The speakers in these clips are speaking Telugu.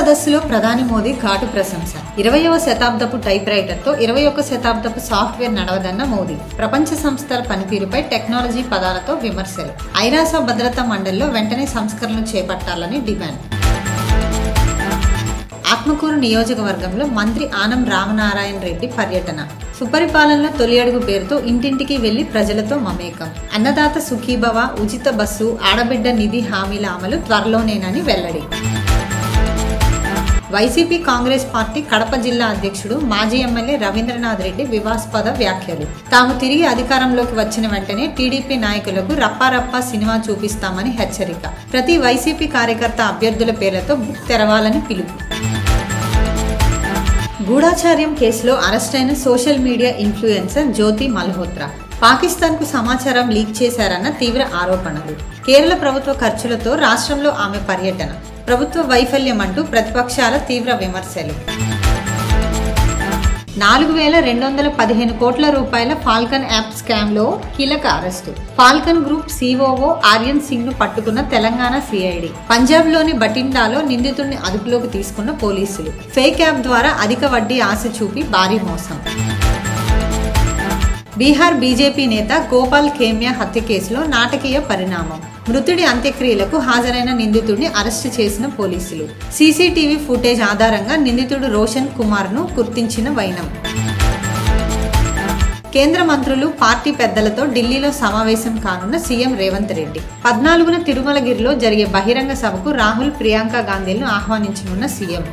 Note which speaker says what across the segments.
Speaker 1: సదస్సులో ప్రధాని మోదీ ఘాటు ప్రశంస. 20వ శతాబ్దపు టైప్ రైటర్తో 21వ శతాబ్దపు సాఫ్ట్వేర్ నడవదన్న మోదీ. ప్రపంచ సంస్థల పనితీరుపై టెక్నాలజీ పదాలతో విమర్శలు. ఐరాస భద్రతా మండలిలో వెంటనే సంస్కరణలు చేపట్టాలని డిమాండ్. ఆత్మకూరు నియోజకవర్గంలో మంత్రి ఆనం రామనారాయణ రెడ్డి పర్యటన. సుపరిపాలనలో తొలి అడుగు పేరుతో ఇంటింటికి వెళ్లి ప్రజలతో మమేకం. అన్నదాత సుఖీభవ, ఉచిత బస్సు, ఆడబిడ్డ నిధి హామీల అమలు త్వరలోనేనని వెల్లడి. వైసీపీ కాంగ్రెస్ పార్టీ కడప జిల్లా అధ్యక్షుడు మాజీ ఎమ్మెల్యే రవీంద్రనాథ్ రెడ్డి వివాదాస్పద వ్యాఖ్యలు. తాము తిరిగి అధికారంలోకి వచ్చిన వెంటనే టీడీపీ నాయకులకు రప్పారప్పా సినిమా చూపిస్తామని హెచ్చరిక. ప్రతి వైసీపీ కార్యకర్త అభ్యర్థుల పేర్లతో బుక్ తెరవాలని పిలుపు. గూఢాచార్యం కేసులో అరెస్టైన సోషల్ మీడియా ఇన్ఫ్లుయెన్సర్ జ్యోతి మల్హోత్రా. పాకిస్తాన్కు సమాచారం లీక్ చేశారన్న తీవ్ర ఆరోపణలు. కేరళ ప్రభుత్వ ఖర్చులతో రాష్ట్రంలో ఆమె పర్యటన. ప్రభుత్వ వైఫల్యం అంటూ ప్రతిపక్షాల తీవ్ర విమర్శలు. 4,215 కోట్ల రూపాయల ఫాల్కన్ యాప్ స్కామ్లో కీలక arrest. Falcon group COO Aryan Singh ను పట్టుకున్న తెలంగాణ సిఐడి. పంజాబ్లోని బటిండాలో నిందితుడిని అదుపులోకి తీసుకున్న పోలీసులు. ఫేక్ యాప్ ద్వారా అధిక వడ్డీ ఆశ చూపి భారీ మోసం. బీహార్ బీజేపీ నేత గోపాల్ ఖేమ్యా హత్య కేసులో నాటకీయ పరిణామం. మృతుడి అంత్యక్రియలకు హాజరైన నిందితుడిని అరెస్టు చేసిన పోలీసులు. సీసీటీవీ ఫుటేజ్ ఆధారంగా నిందితుడు రోషన్ కుమార్ ను గుర్తించిన వైనం. కేంద్ర మంత్రులు, పార్టీ పెద్దలతో ఢిల్లీలో సమావేశం కానున్న సీఎం రేవంత్ రెడ్డి. 14న తిరుమలగిరిలో జరిగే బహిరంగ సభకు రాహుల్, ప్రియాంక గాంధీలను ఆహ్వానించనున్న సీఎం.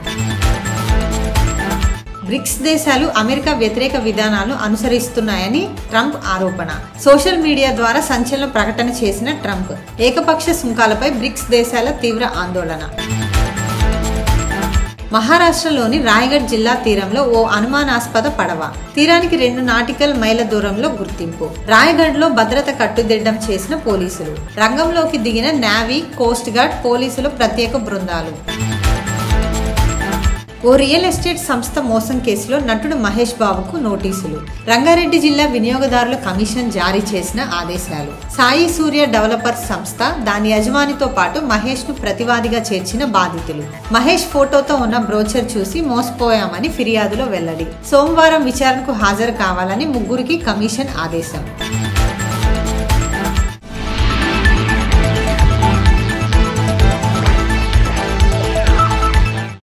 Speaker 1: బ్రిక్స్ దేశాలు అమెరికా వ్యతిరేక విధానాలు అనుసరిస్తున్నాయని ట్రంప్ ఆరోపణ. సోషల్ మీడియా ద్వారా సంచలన ప్రకటన చేసిన ట్రంప్. ఏకపక్ష సుంకాలపై బ్రిక్స్ దేశాల తీవ్ర ఆందోళన. మహారాష్ట్రలోని రాయగఢ్ జిల్లా తీరంలో ఓ అనుమానాస్పద పడవ. తీరానికి 2 నాటికల్ మైళ్ళ దూరంలో గుర్తింపు. రాయగఢ్లో భద్రత కట్టుదిట్టం చేసిన పోలీసులు. రంగంలోకి దిగిన నేవీ, కోస్ట్ గార్డ్, పోలీసులు ప్రత్యేక బృందాలు. ఓ రియల్ ఎస్టేట్ సంస్థ మోసం కేసులో నటుడు మహేష్ బాబుకు నోటీసులు. రంగారెడ్డి జిల్లా వినియోగదారుల కమిషన్ జారీ చేసిన ఆదేశాలు. సాయి సూర్య డెవలపర్స్ సంస్థ, దాని యజమానితో పాటు మహేష్ ను ప్రతివాదిగా చేర్చిన బాధితులు. మహేష్ ఫోటోతో ఉన్న బ్రోచర్ చూసి మోసపోయామని ఫిర్యాదులో వెల్లడి. సోమవారం విచారణకు హాజరు కావాలని ముగ్గురికి కమిషన్ ఆదేశం.